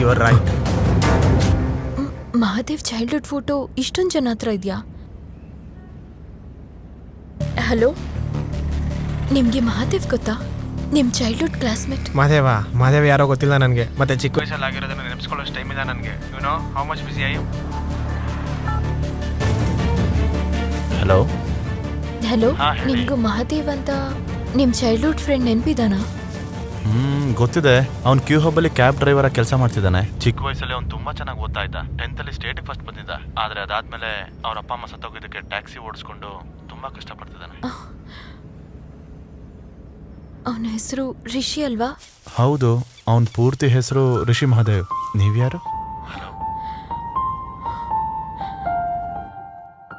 You are right. Mahadev childhood photo ಇಷ್ಟೊಂದು ಜನ ಹತ್ರ ಇದೆಯಾ? ಹಲೋ, ನಿಮ್ಗೆ ಮಹಾದೇವ್ ಗೊತ್ತಾ? ನಿಮ್ ಚೈಲ್ಡ್ಹುಡ್ ಕ್ಲಾಸ್ಮೇಟ್. ಮಹಾದೇವ ಯಾರೋ ಗೊತ್ತಿಲ್ಲ ನನಗೆ. ಮತ್ತೆ ಚಿಕ್ಕ ವಯಸ್ಸಲ್ಲಿ ಆಗಿರೋದನ್ನ ನೆನೆಸ್ಕೊಳ್ಳೋಷ್ಟು ಟೈಮ್ ಇಲ್ಲ ನನಗೆ. You know how much busy I am. Hello hello, ನಿಮ್ಗೂ ಮಹಾದೇವ್ ಅಂತ ನಿಮ್ ಚೈಲ್ಡ್ಹುಡ್ ಫ್ರೆಂಡ್ ನೆನ್ಪಿದಾನ? ಗೊತ್ತಿದೆ. ಅವ್ನು ಕ್ಯೂ ಹಬ್ಬಲ್ಲಿ ಕ್ಯಾಬ್ ಡ್ರೈವರ್ ಆಗಿ ಕೆಲಸ ಮಾಡ್ತಿದ್ದಾನೆ. ಚಿಕ್ಕ ವಯಸ್ಸಲ್ಲಿ ಅವ್ನು ತುಂಬಾ ಚೆನ್ನಾಗಿ ಓದ್ತಾ ಇದ್ದ. 10th ಅಲ್ಲಿ ಸ್ಟೇಟಿಗೆ ಫಸ್ಟ್ ಬಂದಿದ್ದ. ಆದ್ರೆ ಅದಾದ್ಮೇಲೆ ಅವ್ರ ಅಪ್ಪ ಅಮ್ಮ ಸತ್ತೋಗಿದ್ದಕ್ಕೆ ಟ್ಯಾಕ್ಸಿ ಓಡಿಸ್ಕೊಂಡು ತುಂಬಾ ಕಷ್ಟಪಡ್ತಿದ್ದಾನೆ. ಅವನ ಹೆಸರು ರಿಷಿ ಅಲ್ವಾ? ಹೌದು, ಅವನ ಪೂರ್ತಿ ಹೆಸರು ರಿಷಿ ಮಹಾದೇವ್. ನೀವ್ಯಾರು?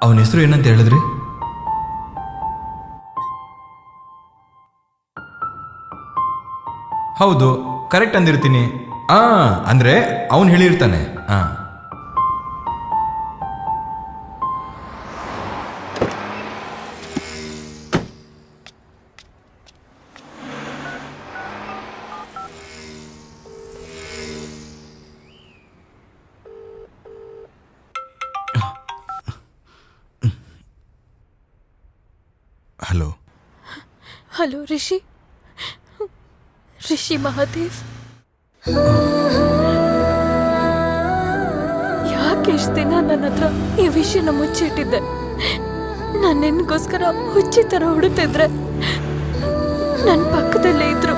ಅವನ ಹೆಸರು ಏನಂತ ಹೇಳಿದ್ರಿ? ಹೌದು, ಕರೆಕ್ಟ್ ಅಂದಿರ್ತೀನಿ. ಅಂದ್ರೆ ಅವನು ಹೇಳಿರ್ತಾನೆ. Hello hello, Rishi Mahadev. ಯಾಕೆ ಇಷ್ಟು ದಿನ ನನ್ನ ಹತ್ರ ಈ ವಿಷಯನ ಮುಚ್ಚಿಟ್ಟಿದ್ದೆ? ನಾನು ನಿನ್ಗೋಸ್ಕರ ಹುಚ್ಚಿ ಥರ ಹುಡುಕ್ತಿದ್ರೆ ನನ್ನ ಪಕ್ಕದಲ್ಲೇ ಇದ್ರು.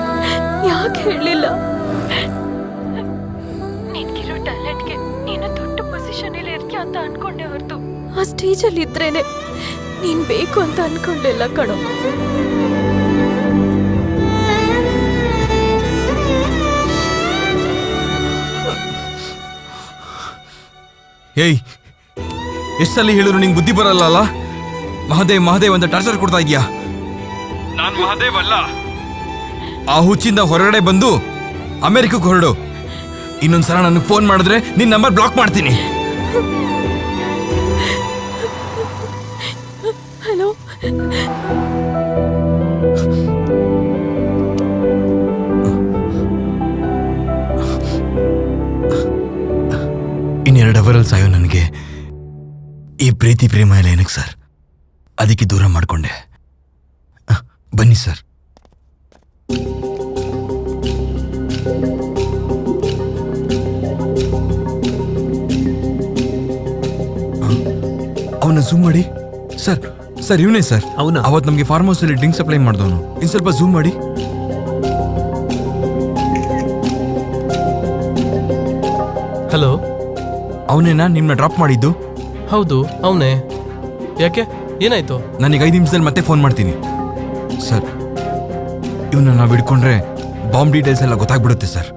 ಯಾಕೆ ಹೇಳಲಿಲ್ಲ? ನಿನ್ಗಿರೋ ಟ್ಯಾಲೆಂಟ್ಗೆ ನೀನು ದೊಡ್ಡ ಪೊಸಿಷನಲ್ಲಿ ಇರ್ತೀಯ ಅಂತ ಅನ್ಕೊಂಡೆ ಹೊರತು ಆ ಸ್ಟೇಜಲ್ಲಿ ಇದ್ರೇನೆ ನೀನ್ ಬೇಕು ಅಂತ ಅನ್ಕೊಂಡಿಲ್ಲ ಕಣೋ. ಏಯ್, ಎಷ್ಟಲ್ಲಿ ಹೇಳಿದ್ರು ನಿಂಗೆ ಬುದ್ಧಿ ಬರಲ್ಲ. ಮಹಾದೇವ್ ಅಂತ ಟಾರ್ಚರ್ ಕೊಡ್ತಾ ಇದೀಯಾ? ನಾನು ಮಹಾದೇವ್ ಅಲ್ಲ. ಆ ಹುಚ್ಚಿಂದ ಹೊರಗಡೆ ಬಂದು ಅಮೆರಿಕಕ್ಕೆ ಹೊರಡು. ಇನ್ನೊಂದ್ಸಲ ನನಗೆ ಫೋನ್ ಮಾಡಿದ್ರೆ ನಿನ್ನ ನಂಬರ್ ಬ್ಲಾಕ್ ಮಾಡ್ತೀನಿ. ಹಲೋ, ಇನ್ನೆರಡು ಅವರಲ್ಲಿ ಸಾಯೋ ನನಗೆ ಈ ಪ್ರೀತಿ ಪ್ರೇಮ ಎಲ್ಲ ಏನಕ್ಕೆ ಸರ್? ಅದಕ್ಕೆ ದೂರ ಮಾಡಿಕೊಂಡೆ. ಬನ್ನಿ ಸರ್. ಅವನ ಝೂಮ್ ಮಾಡಿ ಸರ್. ಇವನೇ ಸರ್. ಅವತ್ತು ನಮಗೆ ಫಾರ್ಮ್ ಹೌಸ್ ಅಲ್ಲಿ ಡ್ರಿಂಕ್ ಸಪ್ಲೈ ಮಾಡಿದವನು. ಇನ್ ಸ್ವಲ್ಪ ಝೂಮ್ ಮಾಡಿ. ಹಲೋ, ಅವನೇನಾ ನಿಮ್ಮನ್ನ ಡ್ರಾಪ್ ಮಾಡಿದ್ದು? ಹೌದು ಅವನೇ. ಯಾಕೆ, ಏನಾಯ್ತು? ನನಗೆ 5 ನಿಮಿಷದಲ್ಲಿ ಮತ್ತೆ ಫೋನ್ ಮಾಡ್ತೀನಿ ಸರ್. ಇವನ್ನ ನಾವು ಹಿಡ್ಕೊಂಡ್ರೆ ಬಾಂಬ್ ಡೀಟೇಲ್ಸ್ ಎಲ್ಲ ಗೊತ್ತಾಗ್ಬಿಡುತ್ತೆ ಸರ್.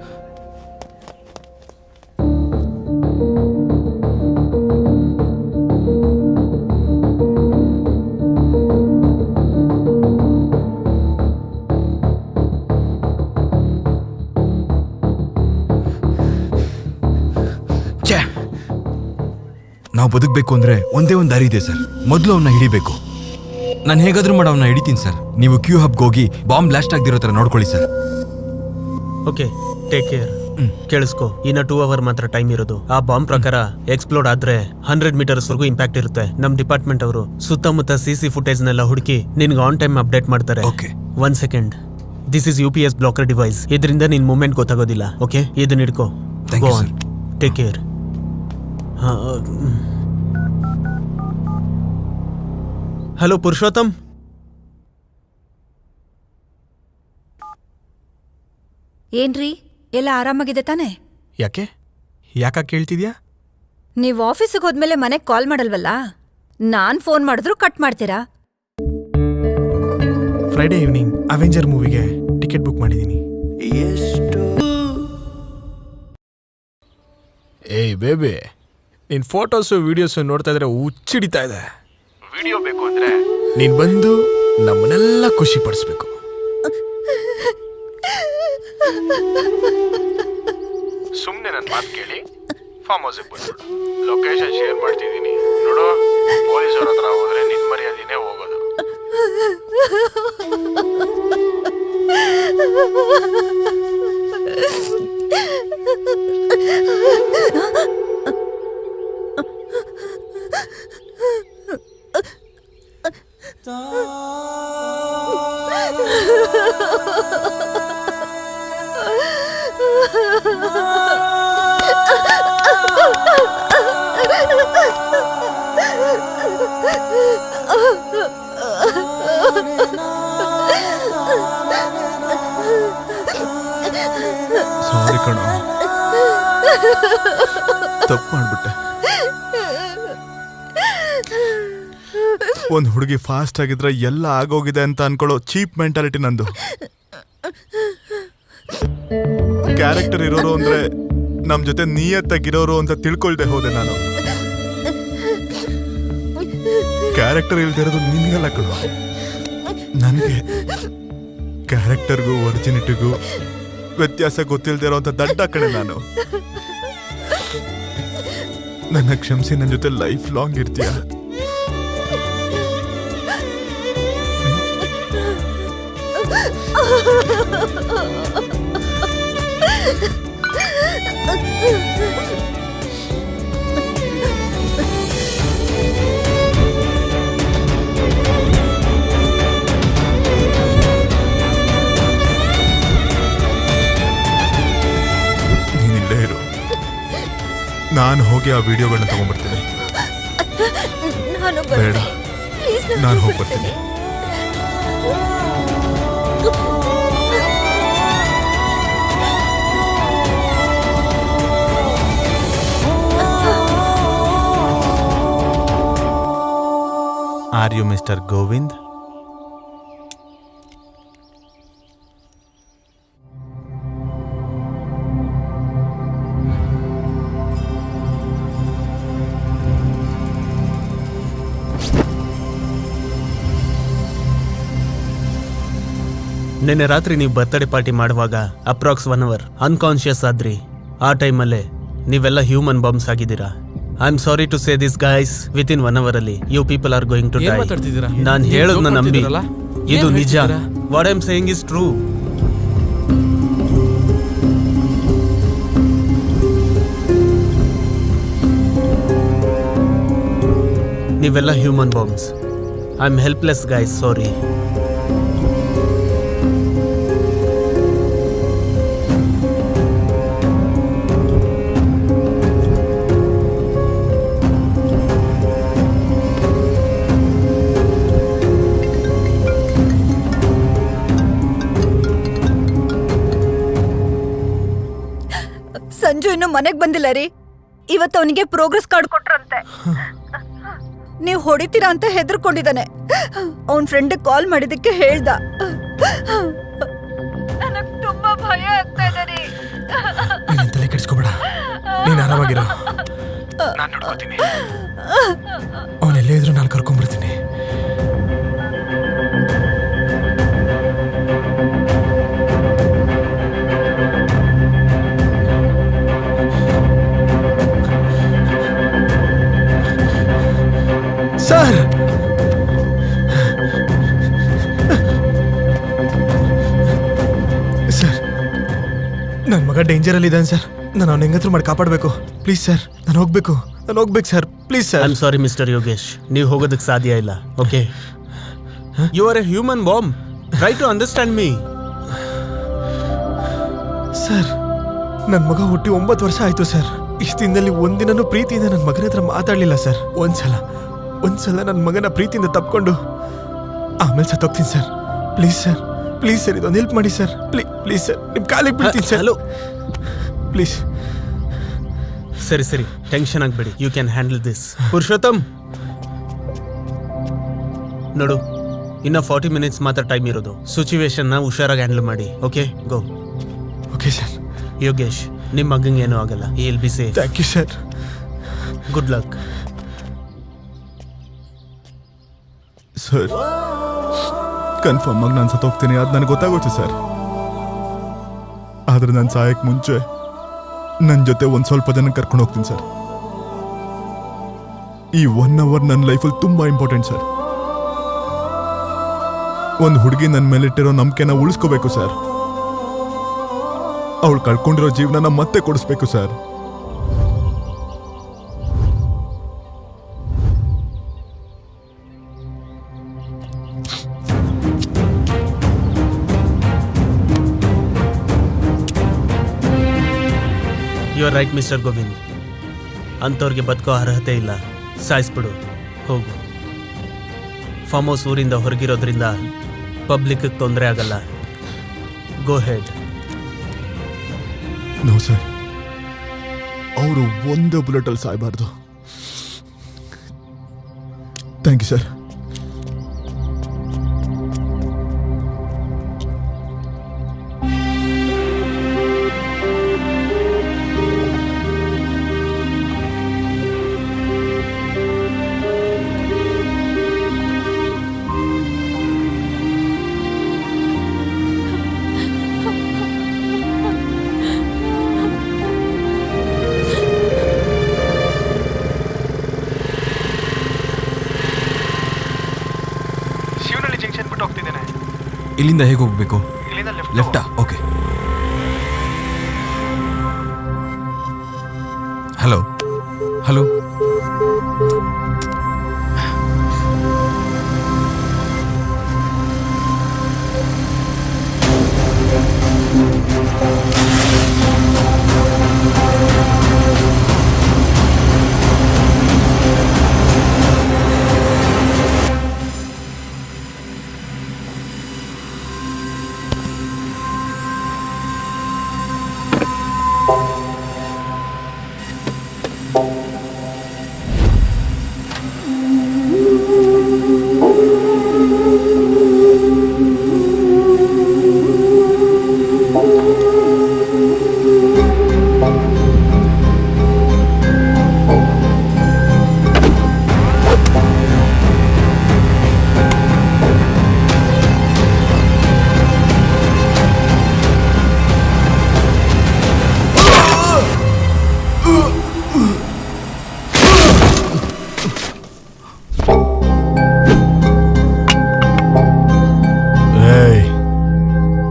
ನಾವು ಬದುಕಬೇಕು ಅಂದ್ರೆ ಒಂದೇ ಒಂದು ದಾರಿ ಇದೆ ಸರ್. ಮೊದಲು ಅವನ್ನ ಹಿಡಿಬೇಕು. ನಾನು ಹೇಗಾದ್ರೂ ಮಾಡಿ ಅವನ್ನ ಹಿಡಿತೀನಿ ಸರ್. ನೀವು ಕ್ಯೂ ಹಬ್ಗೆ ಹೋಗಿ ಬಾಂಬ್ ಬ್ಲಾಸ್ಟ್ ಆಗದಿರೋ ತರ ನೋಡ್ಕೊಳ್ಳಿ ಸರ್. Okay, take care. ಕೇಳಿಸ್ಕೊ, ಇನ್ನ 2 ಅವರ್ ಮಾತ್ರ ಟೈಮ್ ಇರೋದು. ಆ ಬಾಂಬ್ ಪ್ರಕಾರ ಎಕ್ಸ್ಪ್ಲೋಡ್ ಆದ್ರೆ 100 ಮೀಟರ್ಸ್ ವರೆಗೂ ಇಂಪ್ಯಾಕ್ಟ್ ಇರುತ್ತೆ. ನಮ್ ಡಿಪಾರ್ಟ್ಮೆಂಟ್ ಅವರು ಸುತ್ತಮುತ್ತ CC ಫುಟೇಜ್ ನೆಲ್ಲ ಹುಡುಕಿ ನಿನ್ಗೆ ಆನ್ ಟೈಮ್ ಅಪ್ಡೇಟ್ ಮಾಡ್ತಾರೆ. Okay, 1 second. This is UPS blocker device. ಇದರಿಂದ ನಿನ್ ಮೂವ್ಮೆಂಟ್ ಗೊತ್ತಾಗೋದಿಲ್ಲ. ಓಕೆ, ಇದನ್ನ ಹಿಡ್ಕೋ. Take care. ಹಲೋ ಪುರುಷೋತ್ತಮ್. ಏನ್ರಿ, ಎಲ್ಲ ಆರಾಮಾಗಿದೆ ತಾನೆ? ಯಾಕ ಕೇಳ್ತಿದ್ಯಾ? ನೀವ್ ಆಫೀಸಿಗೆ ಹೋದ್ಮೇಲೆ ಮನೆಗ್ ಕಾಲ್ ಮಾಡಲ್ವಲ್ಲ? ನಾನ್ ಫೋನ್ ಮಾಡಿದ್ರು ಕಟ್ ಮಾಡ್ತೀರಾ? ಫ್ರೈಡೇ ಈವ್ನಿಂಗ್ ಅವೆಂಜರ್ ಮೂವಿಗೆ ಟಿಕೆಟ್ ಬುಕ್ ಮಾಡಿದೀನಿ. ಏಯ್ ಬೇಬಿ, ನಿನ್ ಫೋಟೋಸು ವಿಡಿಯೋಸು ನೋಡ್ತಾ ಇದ್ರೆ ಹುಚ್ಚಿಡಿತಾ ಇದೆ. ವಿಡಿಯೋ ಬೇಕು ಅಂದ್ರೆ ನೀನ್ ಬಂದು ನಮ್ಮನ್ನೆಲ್ಲ ಖುಷಿ ಪಡಿಸ್ಬೇಕು. ಸುಮ್ನೆ ನನ್ನ ಮಾತು ಕೇಳಿ ಫಾರ್ಮ್ ಹೌಸ್ಗೆ ಬಂದ್ಬಿಡು. ಲೊಕೇಶನ್ ಶೇರ್ ಮಾಡ್ತಿದ್ದೀನಿ ನೋಡು. ಪೊಲೀಸವ್ರ ಹತ್ರ ಹೋದ್ರೆ ನಿನ್ ಮರ್ಯಾದಿನೇ ಹೋಗೋದು. ಸಾರಿ ಕಣ, ತಪ್ಪು ಮಾಡ್ಬಿಟ್ಟೆ. ಒಂದ್ ಹುಡುಗಿ ಫಾಸ್ಟ್ ಆಗಿದ್ರೆ ಎಲ್ಲ ಆಗೋಗಿದೆ ಅಂತ ಅನ್ಕೊಳ್ಳೋ ಚೀಪ್ ಮೆಂಟಾಲಿಟಿ ನಂದು. ಕ್ಯಾರೆಕ್ಟರ್ ಇರೋರು ಅಂದ್ರೆ ನಮ್ ಜೊತೆ ನಿಯತ್ತಾಗಿರೋರು ಅಂತ ತಿಳ್ಕೊಳ್ದೆ ಹೋದೆ ನಾನು. ಕ್ಯಾರೆಕ್ಟರ್ ಇಲ್ದಿರೋದು ನಿನ್ಗಲ್ಲ ಕಣ, ನನ್ಗೆ. ಕ್ಯಾರೆಕ್ಟರ್ಗೂ ಒರಿಜಿನಿಟಿಗೂ ವ್ಯತ್ಯಾಸ ಗೊತ್ತಿಲ್ದಿರೋ ಅಂತ ದಡ್ಡ ಕಡೆ ನಾನು. ನನ್ನ ಕ್ಷಮಿಸಿ, ನನ್ನ ಜೊತೆ ಲೈಫ್ ಲಾಂಗ್ ಇರ್ತೀಯ. ನೀನಿಲ್ಲೇ ಇರು, ನಾನು ಹೋಗಿ ಆ ವಿಡಿಯೋಗಳನ್ನ ತಗೊಂಡ್ಬರ್ತೀನಿ. ನಾನು ಬೇಡ, ಪ್ಲೀಸ್ ನಾನು ಹೋಗ್ಬರ್ತೀನಿ. Are you Mr. Govind? ನಿನ್ನೆ ರಾತ್ರಿ ನೀವು ಬರ್ತ್ಡೇ ಪಾರ್ಟಿ ಮಾಡುವಾಗ ಅಪ್ರಾಕ್ಸ್ 1 hour ಅನ್ಕಾನ್ಶಿಯಸ್ ಆದ್ರಿ. ಆ ಟೈಮಲ್ಲೇ ನೀವೆಲ್ಲ ಹ್ಯೂಮನ್ ಬಾಂಬ್ಸ್ ಆಗಿದ್ದೀರಾ. I am sorry to say this guys, with in 1 hour ಅಲ್ಲಿ you people are going to die. ನಾನು ಹೇಳೋದನ್ನ ನಂಬಿ, ಇದು ನಿಜ. What I am saying is true. ನೀವೆಲ್ಲ human bombs. I am helpless guys, sorry. Sanju ಇನ್ನು ಮನೆಗ್ ಬಂದಿಲ್ಲ ರೀ. ಇವತ್ತು ಅವನಿಗೆ ಪ್ರೋಗ್ರೆಸ್ ಕಾರ್ಡ್ ಕೊಟ್ರಂತೆ. ನೀವು ಹೊಡಿತೀರಾ ಅಂತ ಹೆದರ್ಕೊಂಡಿದ್ದಾನೆ. ಅವನ್ ಫ್ರೆಂಡ್ ಕಾಲ್ ಮಾಡಿದಕ್ಕೆ ಹೇಳ್ದ. ನನಗ್ ತುಂಬಾ ಭಯ ಆಗ್ತಾ ಇದೆ ರೀ. ನೀನ್ ತಲೆ ಕೆಡಿಸ್ಕೋಬೇಡ, ನೀನ್ ಆರಾಮಾಗಿರೋ. ನಾನು ನೋಡ್ಕೋತೀನಿ. ಅವನೆಲ್ಲೇ ಇದ್ರು ನಾನು ಕರ್ಕೊಂಡ್ಬರ್ತೀನಿ. ಸರ್, ಸರ್, ನನ್ನ ಮಗ ಡೇಂಜರ್ ಅಲ್ಲಿ ಇದ್ದಾನೆ ಸರ್. ನಾನು ಅವ್ನ ಹೆಂಗತ್ರ ಮಾಡಿ ಕಾಪಾಡಬೇಕು. ಪ್ಲೀಸ್ ಸರ್, ನಾನು ಹೋಗ್ಬೇಕು ಸರ್. Please sir. I am sorry mister Yogesh, ನೀವು ಹೋಗೋದಕ್ಕೆ ಸಾಧ್ಯ ಇಲ್ಲ. Okay, you are a human bomb. Try to understand me. Sir, ನನ್ನ ಮಗ ಹುಟ್ಟಿ 9 ವರ್ಷ ಆಯ್ತು ಸರ್. ಇಷ್ಟು ದಿನದಲ್ಲಿ ಒಂದಿನೂ ಪ್ರೀತಿಯಿಂದ ನನ್ನ ಮಗನ ಹತ್ರ ಮಾತಾಡಲಿಲ್ಲ ಸರ್. ಒಂದ್ಸಲ ನನ್ನ ಮಗನ ಪ್ರೀತಿಯಿಂದ ತಪ್ಕೊಂಡು ಆಮೇಲೆ ಸತ್ತೋಗ್ತೀನಿ ಸರ್. ಪ್ಲೀಸ್ ಸರ್, ಇದೊಂದು ಹೆಲ್ಪ್ ಮಾಡಿ ಸರ್. ಪ್ಲೀಸ್ ಸರ್, ನಿಮ್ಮ ಕಾಲಿಗೆ ಬೀಳ್ತೀನಿ ಸರ್. Hello, please. ಸರಿ, ಟೆನ್ಷನ್ ಆಗಬೇಡಿ. You can handle this. Purushottam, ನೋಡು, ಇನ್ನ 40 minutes ಮಾತ್ರ ಟೈಮ್ ಇರೋದು. ಸಿಚುವೇಶನ್ನ ಹುಷಾರಾಗಿ ಹ್ಯಾಂಡಲ್ ಮಾಡಿ. Okay, go. Okay sir. Yogesh, ನಿಮ್ಮ ಮಗಂಗೆ ಏನೂ ಆಗಲ್ಲ. He will be safe. Thank you sir. Good luck. Sir, confirm ಆಗಿ ನಾನು ಸತ್ತೋಗ್ತೀನಿ, ಅದು ನನಗೆ ಗೊತ್ತಾಗುತ್ತೆ ಸರ್. ಆದ್ರೆ ನಾನು ಸಾಯಕ್ಕೆ ಮುಂಚೆ ನನ್ನ ಜೊತೆ ಒಂದು ಸ್ವಲ್ಪ ಜನ ಕರ್ಕೊಂಡು ಹೋಗ್ತೀನಿ ಸರ್. ಈ 1 hour ನನ್ನ ಲೈಫಲ್ಲಿ ತುಂಬಾ ಇಂಪಾರ್ಟೆಂಟ್ ಸರ್. ಒಂದು ಹುಡುಗಿ ನನ್ನ ಮೇಲಿಟ್ಟಿರೋ ನಂಬಿಕೆನ ಉಳಿಸ್ಕೋಬೇಕು ಸರ್. ಅವಳು ಕಳ್ಕೊಂಡಿರೋ ಜೀವನನ ಮತ್ತೆ ಕೊಡಿಸ್ಬೇಕು ಸರ್. You are right mister Govind. ಅಂಥವ್ರಿಗೆ ಬದುಕೋ ಅರ್ಹತೆ ಇಲ್ಲ. ಸಾಯಿಸ್ಬಿಡು, ಹೋಗು. ಫಾರ್ಮ್ ಹೌಸ್ ಊರಿಂದ ಹೊರಗಿರೋದ್ರಿಂದ ಪಬ್ಲಿಕ್ಗೆ ತೊಂದರೆ ಆಗಲ್ಲ. ಗೋ ಹೆಡ್. ನೋ ಸರ್, ಅವರು ಒಂದೇ ಬುಲೆಟಲ್ಲಿ ಸಾಯಬಾರ್ದು. Thank you sir. Shivanahalli junction ಬಿಟ್ಟು ಹೋಗ್ತಿದ್ದೇನೆ. ಇಲ್ಲಿಂದ ಹೇಗೆ ಹೋಗ್ಬೇಕು? ಇಲ್ಲಿಂದ ಲೆಫ್ಟಾ? ಓಕೆ. ಹಲೋ ಹಲೋ,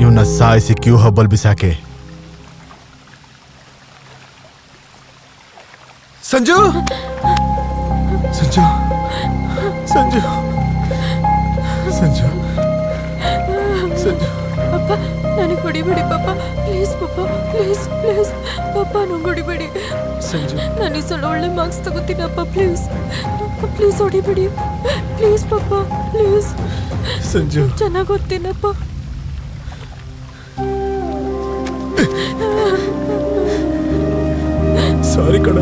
ಇವನ್ನ ಸಾಯಿಸಿ ಕ್ಯೂ ಹಬ್ಬಲ್ ಬಿಸಾಕೆ. ಸಂಜು, ಸಂಜು, ಸಂಜು, ಸಂಜು, ಸಂಜು. ಪಪ್ಪ ನನಗೆ ಹೊಡಿಬೇಡಿ ಪಪ್ಪ, ಪ್ಲೀಸ್ ಪಪ್ಪ, ಪ್ಲೀಸ್ ಪ್ಲೀಸ್ ಪಪ್ಪ, ನಂಗೆ ಹೊಡಿಬೇಡಿ. ಸಂಜು, ನಾನು ಈ ಸಲ ಒಳ್ಳೆ ಮಾರ್ಕ್ಸ್ ತಗೋತೀನಪ್ಪ, ಪ್ಲೀಸ್ ಪ್ಲೀಸ್ ಹೊಡಿಬೇಡಿ, ಪ್ಲೀಸ್ ಪಪ್ಪ, ಪ್ಲೀಸ್. ಸಂಜು, ಚೆನ್ನಾಗಿ ಓದ್ತೀನಪ್ಪ. ಸಾರಿ ಕಣ.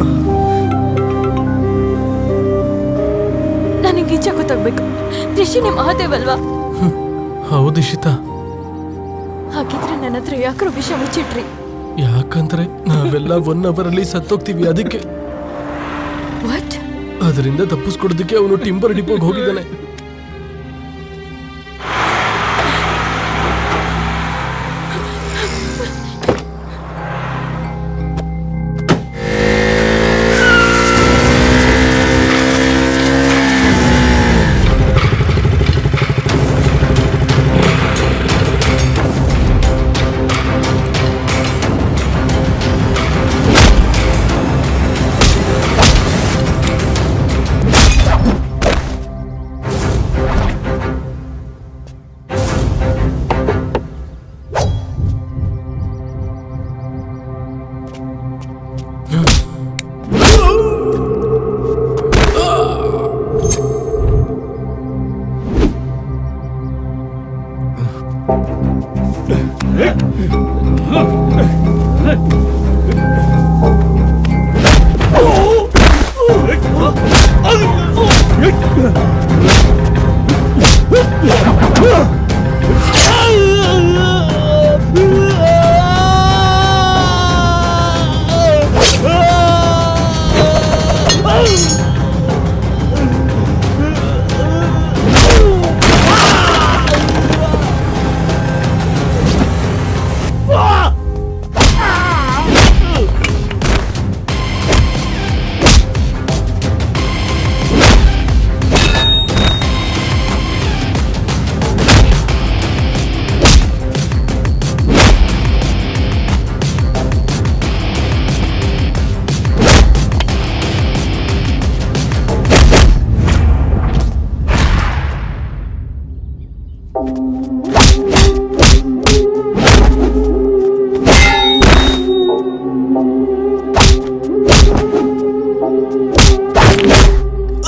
ನನಗೆ ಈಚೆ ಗೊತ್ತಾಗ್ಬೇಕು. ರಿಷಿನಿ ಮಹಾದೇವ್ ಅಲ್ವಾ? ಹೌದು ಇಶಿತಾ. ಹಾಗಿದ್ರೆ ನನ್ನ ಹತ್ರ ಯಾಕ್ರೋ ವಿಷಯ ಮುಚ್ಚಿಟ್ರಿ? ಯಾಕಂದ್ರೆ ನಾವೆಲ್ಲ 1 hour ಅಲ್ಲಿ ಸತ್ತೋಗ್ತೀವಿ, ಅದಕ್ಕೆ. ವಾಟ್? ಅದರಿಂದ ತಪ್ಪಿಸ್ಕೊಡೋದಕ್ಕೆ ಅವನು ಟಿಂಬರ್ ಡಿಪೋಗೆ ಹೋಗಿದ್ದಾನೆ.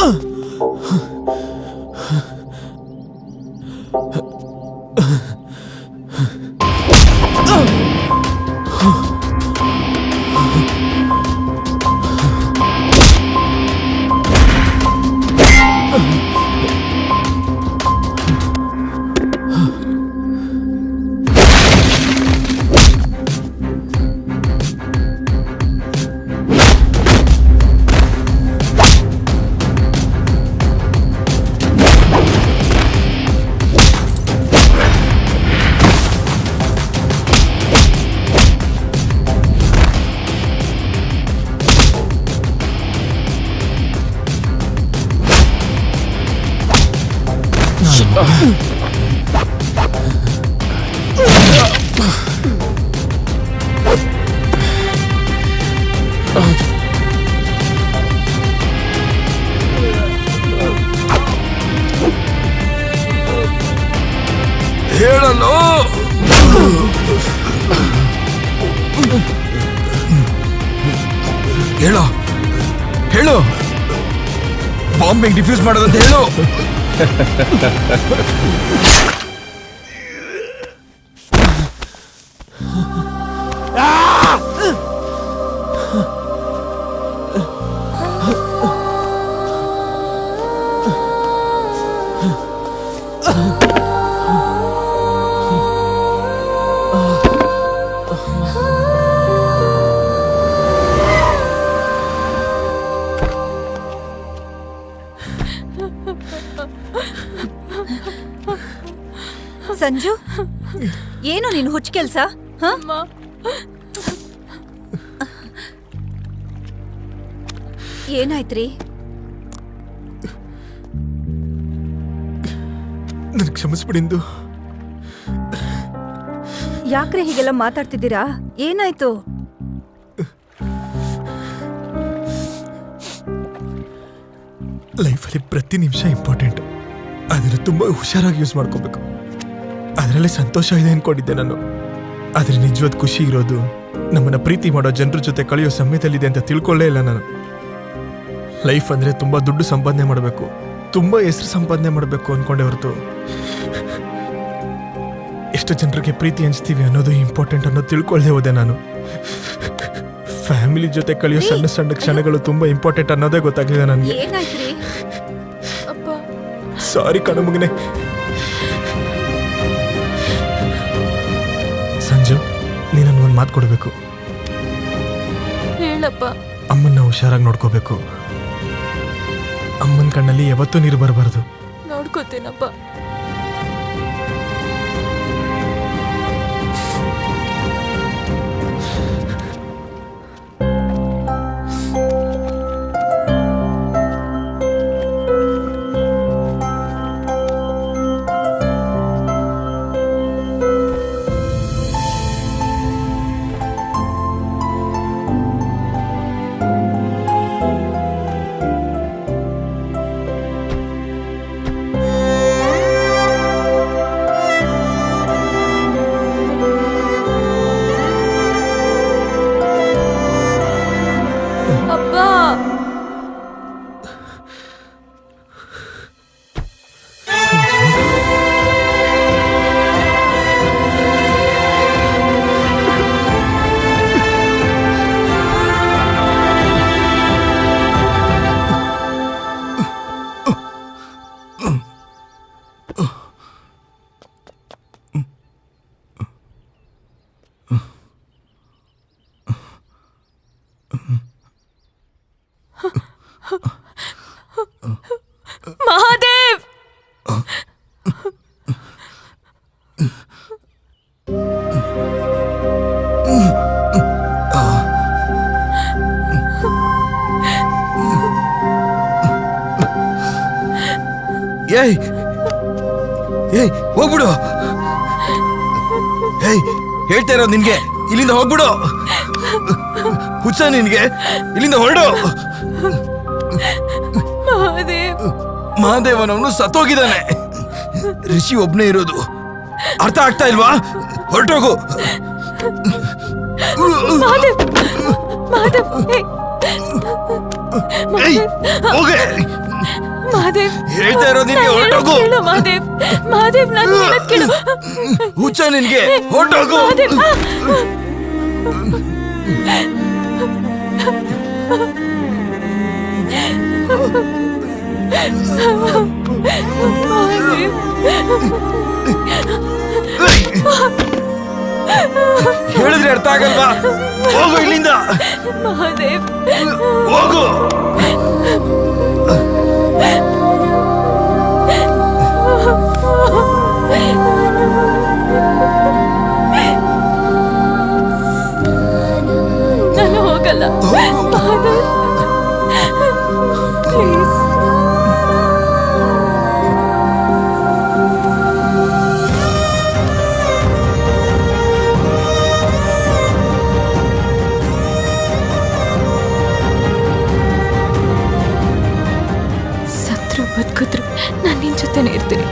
ಹೇಳಲು ಹೇಳು ಹೇಳು ಬಾಂಬಿಂಗ್ ಡಿಫ್ಯೂಸ್ ಮಾಡೋದಂತ ಹೇಳು. ಸಂಜು, ಏನು ನೀನು ಹುಚ್ಚ ಕೆಲ್ಸ? ಏನಾಯ್ತ್ರಿ? ನನ್ ಕ್ಷಮಿಸ್ಬಿಡಿಂದು. ಯಾಕ್ರೆ ಹೀಗೆಲ್ಲ ಮಾತಾಡ್ತಿದ್ದೀರಾ? ಏನಾಯ್ತು? ಲೈಫಲ್ಲಿ ಪ್ರತಿ ನಿಮಿಷ ಇಂಪಾರ್ಟೆಂಟ್. ಅದನ್ನು ತುಂಬಾ ಹುಷಾರಾಗಿ ಯೂಸ್ ಮಾಡ್ಕೋಬೇಕು. ಅದರಲ್ಲೇ ಸಂತೋಷ ಇದೆ ಅನ್ಕೊಂಡಿದ್ದೆ ನಾನು. ಆದ್ರೆ ನಿಜವಾದ ಖುಷಿ ಇರೋದು ನಮ್ಮನ್ನ ಪ್ರೀತಿ ಮಾಡೋ ಜನರ ಜೊತೆ ಕಳೆಯೋ ಸಮಯದಲ್ಲಿದೆ ಅಂತ ತಿಳ್ಕೊಳ್ಳೇ ಇಲ್ಲ ನಾನು. ಲೈಫ್ ಅಂದ್ರೆ ತುಂಬಾ ದುಡ್ಡು ಸಂಪಾದನೆ ಮಾಡಬೇಕು, ತುಂಬಾ ಹೆಸರು ಸಂಪಾದನೆ ಮಾಡಬೇಕು ಅನ್ಕೊಂಡೆ ಹೊರತು ಎಷ್ಟು ಜನರಿಗೆ ಪ್ರೀತಿ ಹಂಚ್ತೀವಿ ಅನ್ನೋದು ಇಂಪಾರ್ಟೆಂಟ್ ಅನ್ನೋದು ತಿಳ್ಕೊಳ್ದೆ ಹೋದೆ ನಾನು. ಫ್ಯಾಮಿಲಿ ಜೊತೆ ಕಳೆಯೋ ಸಣ್ಣ ಸಣ್ಣ ಕ್ಷಣಗಳು ತುಂಬಾ ಇಂಪಾರ್ಟೆಂಟ್ ಅನ್ನೋದೇ ಗೊತ್ತಾಗಲಿಲ್ಲ ನನಗೆ. ಏನಾಯ್ತ್ರಿ? ಸಾರಿ ಕಣು ಮಗನೆ. ಸಂಜು, ನೀನನ್ನು ಒಂದು ಮಾತು ಕೊಡಬೇಕು. ಹೇಳಪ್ಪ. ಅಮ್ಮನ್ನ ಹುಷಾರಾಗಿ ನೋಡ್ಕೋಬೇಕು. ಅಮ್ಮನ ಕಣ್ಣಲ್ಲಿ ಯಾವತ್ತೂ ನೀರು ಬರಬಾರ್ದು. ನೋಡ್ಕೋತೀನಪ್ಪ. ಮಹಾದೇವ್! ಏಯ್ ಏಯ್ ಹೋಗ್ಬಿಡು. ಏಯ್ ಹೇಳ್ತಾ ಇರೋದು ನಿನ್ಗೆ, ಇಲ್ಲಿಂದ ಹೋಗ್ಬಿಡು. ಹುಚ್ಚ ನಿನ್ಗೆ, ಇಲ್ಲಿಂದ ಹೊರಡು. ಮಹಾದೇವನವನು ಸತ್ತೋಗಿದ್ದಾನೆ. ಋಷಿ ಒಬ್ನೇ ಇರೋದು. ಅರ್ಥ ಆಗ್ತಾ ಇಲ್ವಾ? ಹೊರಟೋಗು. ಮಹಾದೇವ್! ಹೋಗೆ. ಮಹಾದೇವ್ ಹೇಳ್ತಾ ಇರೋ ನಿನ್ಗೆ ನಾನ್ ಹೇಳೋದ್ ಹೊರ್ಟೋಗು. ಕೇಳು ಮಹಾದೇವ್. ಮಹಾದೇವ್ ನಾನು ಹೇಳೋದ್ ಕೇಳು. ಹುಚ್ಚ ನಿನ್ಗೆ ಹೊರ್ಟೋಗು. ಮಹಾದೇವ್ ಹೇಳಿದ್ರೆ ಅರ್ಥ ಆಗಲ್ವಾ? ಹೋಗು ಇಲ್ಲಿಂದ, ಮಹಾದೇವ್ ಹೋಗು. ನಾನು ಹೋಗಲ್ಲ ಮಹಾದೇವ್ ಪ್ಲೀಸ್. ಸತ್ರು ಬದುಕಿದ್ರು ನಾನು ನಿನ್ ಜೊತೆನೇ ಇರ್ತೀನಿ.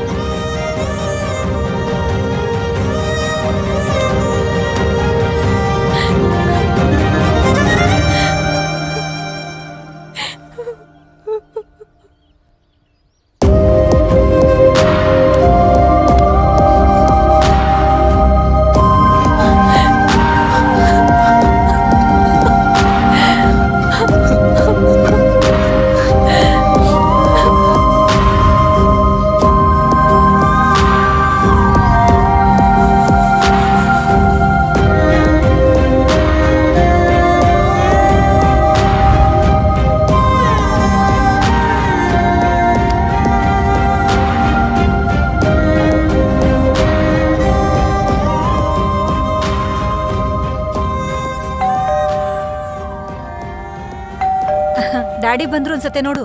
ಡ್ಯಾಡಿ ಬಂದ್ರು ಅನ್ಸತ್ತೆ ನೋಡು.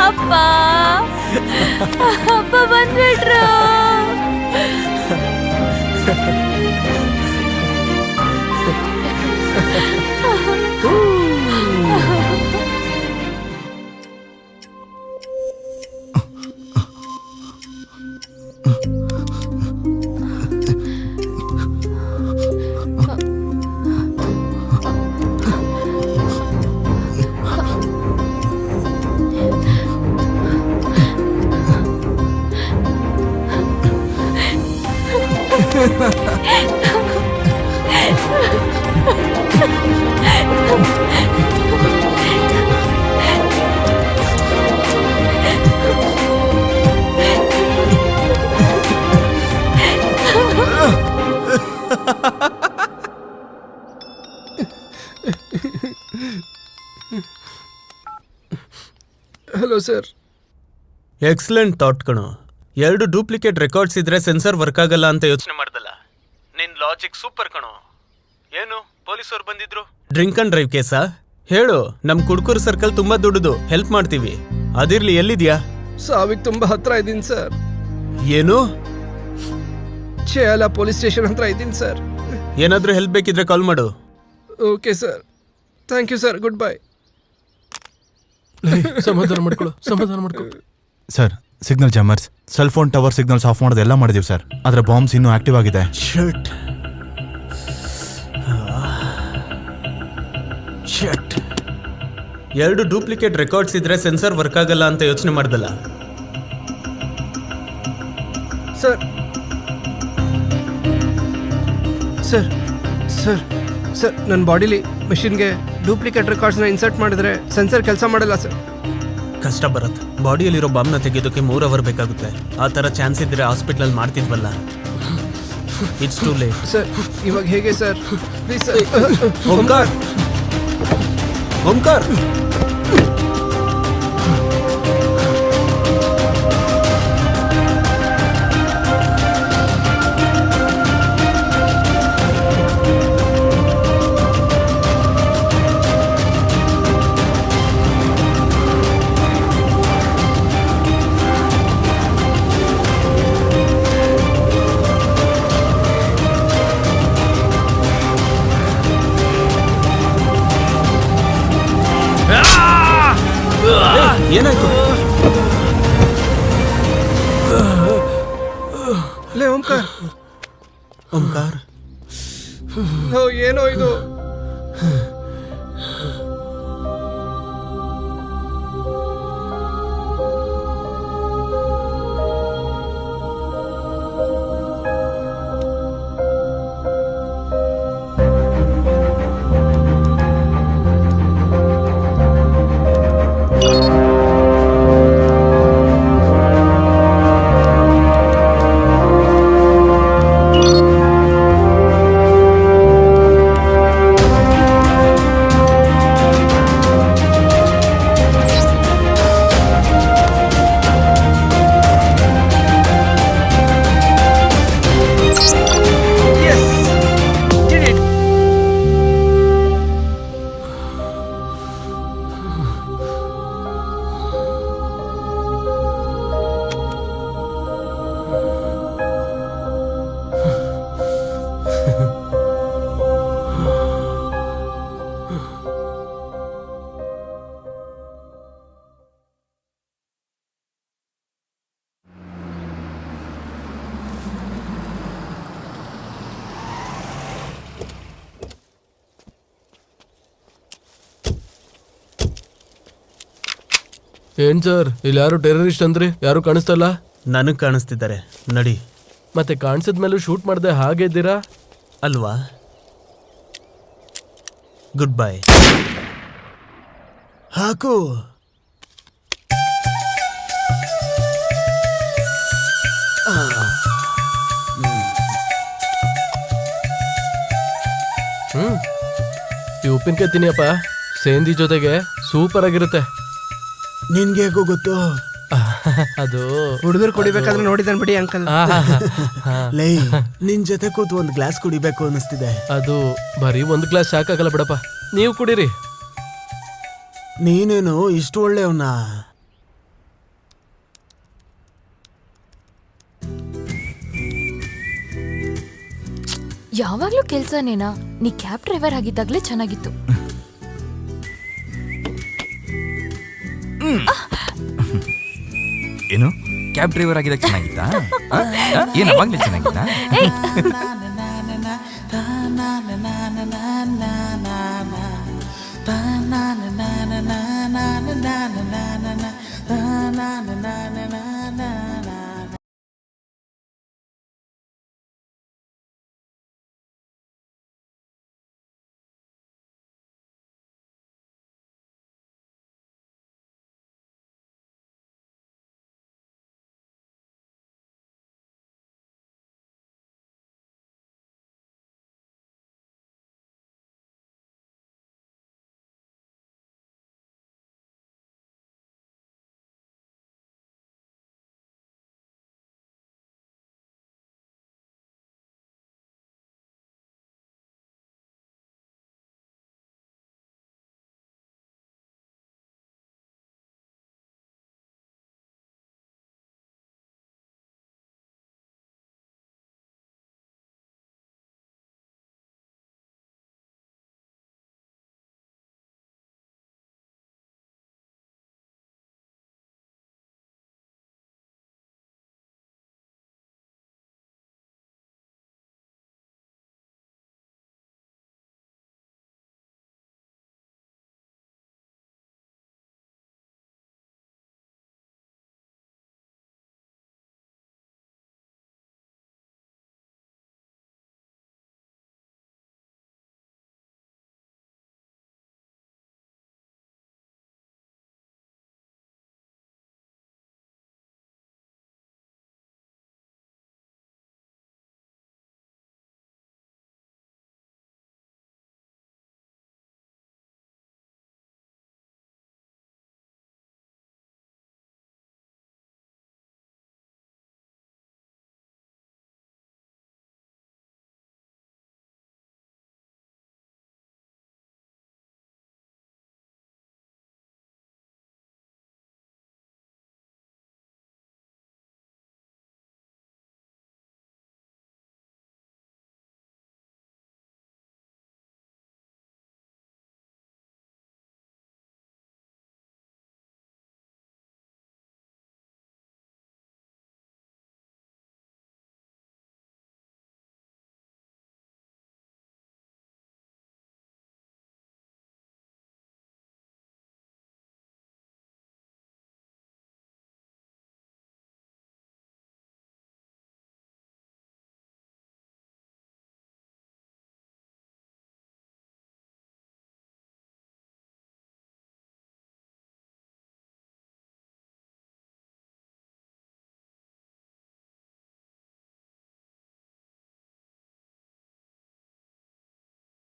ಅಪ್ಪ ಅಪ್ಪ ಬಂದ್ಬಿಟ್ರು. Hello sir. ಎಕ್ಸಲೆಂಟ್ ಥಾಟ್ ಕಣೋ. 2 ಡೂಪ್ಲಿಕೇಟ್ ರೆಕಾರ್ಡ್ಸ್ ಇದ್ರೆ ಸೆನ್ಸರ್ ವರ್ಕ್ ಆಗಲ್ಲ ಅಂತ ಯೋಚನೆ ಮಾಡ್ದಲ್ಲ. ನಿನ್ ಲಾಜಿಕ್ ಸೂಪರ್ ಕಣೋ. ಏನು ಪೊಲೀಸರು ಬಂದಿದ್ರು? ಡ್ರಿಂಕ್ ಅಂಡ್ ಡ್ರೈವ್ ಕೇಸಾ? ಹೇಳು, ನಮ್ ಕುಡ್ಕೂರ್ ಸರ್ಕಲ್ ತುಂಬಾ ದುಡ್ಡುದು, ಹೆಲ್ಪ್ ಮಾಡ್ತೀವಿ. ಅದಿರ್ಲಿ, ಎಲ್ಲಿದ್ಯಾ? ಸಾವಿಗೆ ತುಂಬಾ ಹತ್ರ ಇದ್ದೀನಿ ಸರ್. ಏನು? ಚೇಲ ಪೊಲೀಸ್ ಸ್ಟೇಷನ್ ಹತ್ರ ಇದ್ದೀನಿ ಸರ್. ಏನಾದ್ರೂ ಹೆಲ್ಪ್ ಬೇಕಿದ್ರೆ ಕಾಲ್ ಮಾಡು. Okay sir, thank you sir, good bye. ಸಮಾಧಾನ ಮಾಡ್ಕೊಳ್ಳೋ, ಸಮಾಧಾನ ಮಾಡ್ಕೊ. Sir, signal jammers, cell phone tower signals off ಮಾಡೋದು ಎಲ್ಲ ಮಾಡಿದೀವಿ ಸರ್. ಆದ್ರೆ ಬಾಂಬ್ಸ್ ಇನ್ನೂ ಆಕ್ಟಿವ್ ಆಗಿದೆ. ಶಟ್. 2 ಡೂಪ್ಲಿಕೇಟ್ ರೆಕಾರ್ಡ್ಸ್ ಇದ್ರೆ ಸೆನ್ಸರ್ ವರ್ಕ್ ಆಗಲ್ಲ ಅಂತ ಯೋಚನೆ ಮಾಡ್ದಲ್ಲ. ಸರ್ ಸರ್ ಸರ್ ಸರ್ ನನ್ನ ಬಾಡಿಲಿ ಮೆಷಿನ್ಗೆ ಡೂಪ್ಲಿಕೇಟ್ ರೆಕಾರ್ಡ್ಸ್ನ ಇನ್ಸರ್ಟ್ ಮಾಡಿದ್ರೆ ಸೆನ್ಸರ್ ಕೆಲಸ ಮಾಡಲ್ಲ ಸರ್. ಕಷ್ಟ ಬರತ್. ಬಾಡಿಯಲ್ಲಿರೋ ಬಾಂಬ್ನ ತೆಗೆಯೋದಕ್ಕೆ 3 ಅವರ್ ಬೇಕಾಗುತ್ತೆ. ಆ ಥರ ಚಾನ್ಸ್ ಇದ್ರೆ ಹಾಸ್ಪಿಟ್ಲಲ್ಲಿ ಮಾಡ್ತಿದ್ವಲ್ಲ. It's too late. ಸರ್ ಇವಾಗ ಹೇಗೆ sir? Please sir. Omkar, Omkar. ಆ! ಓಂಕಾರ್, ಏನೋ ಇದು. ಏನ್ ಸರ್, ಇಲ್ಲಿ ಯಾರು ಟೆರರಿಸ್ಟ್ ಅಂದ್ರೆ ಯಾರು ಕಾಣಿಸ್ತಲ್ಲ? ನನಗ್ ಕಾಣಿಸ್ತಿದ್ದಾರೆ, ನಡಿ. ಮತ್ತೆ ಕಾಣಿಸಿದ್ಮೇಲೂ ಶೂಟ್ ಮಾಡದೆ ಹಾಗೆ ಇದ್ದೀರಾ ಅಲ್ವಾ? Good bye. ಹಾಕು. ಈ ಉಪ್ಪಿನಕಾಯಿ ತಿನ್ನಿಯಪ್ಪ, ಸೇಂದಿ ಜೊತೆಗೆ ಸೂಪರ್ ಆಗಿರುತ್ತೆ. ನಿನ್ಗೆ ಹೇಗೋ ಗೊತ್ತು? ಅದು ಹುಡುಗರು ಕುಡಿಬೇಕಾದ್ರೆ ನೋಡಿದನ್ ಬಿಡಿ ಅಂಕಲ್. ಲೈ, ನಿನ್ ಜೊತೆ ಕೂತು ಒಂದ್ ಗ್ಲಾಸ್ ಕುಡಿಬೇಕು ಅನಿಸ್ತಿದೆ. ಅದು ಬರೀ ಒಂದು ಗ್ಲಾಸ್ ಸಾಕಾಗಲ್ಲ ಬಿಡಪ್ಪ, ನೀವು ಕುಡೀರಿ. ನೀನೇನು ಇಷ್ಟು ಒಳ್ಳೆಯವನ? ಯಾವಾಗ್ಲೂ ಕೆಲ್ಸನೇನಾ? ನೀ ಕ್ಯಾಬ್ ಡ್ರೈವರ್ ಆಗಿದ್ದಾಗ್ಲೇ ಚೆನ್ನಾಗಿತ್ತು. ಏನು ಕ್ಯಾಬ್ ಡ್ರೈವರ್ ಆಗಿದಾಗ ಚೆನ್ನಾಗಿತ್ತಾ? ಏನು ಅವಾಗಲೇ ಚೆನ್ನಾಗಿತ್ತಾ? na na na na